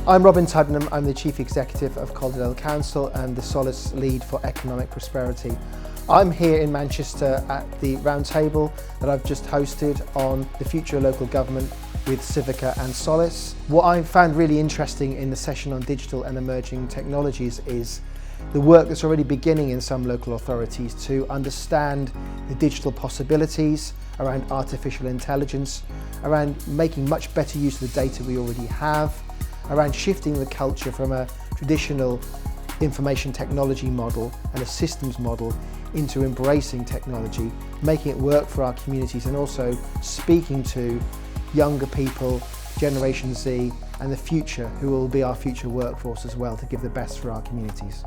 I'm Robin Tuddenham. I'm the Chief Executive of Calderdale Council and the Solace Lead for Economic Prosperity. I'm here in Manchester at the roundtable that I've just hosted on the future of local government with Civica and Solace. What I found really interesting in the session on digital and emerging technologies is the work that's already beginning in some local authorities to understand the digital possibilities around artificial intelligence, around making much better use of the data we already have, around shifting the culture from a traditional information technology model and a systems model into embracing technology, making it work for our communities, and also speaking to younger people, Generation Z, and the future, who will be our future workforce as well, to give the best for our communities.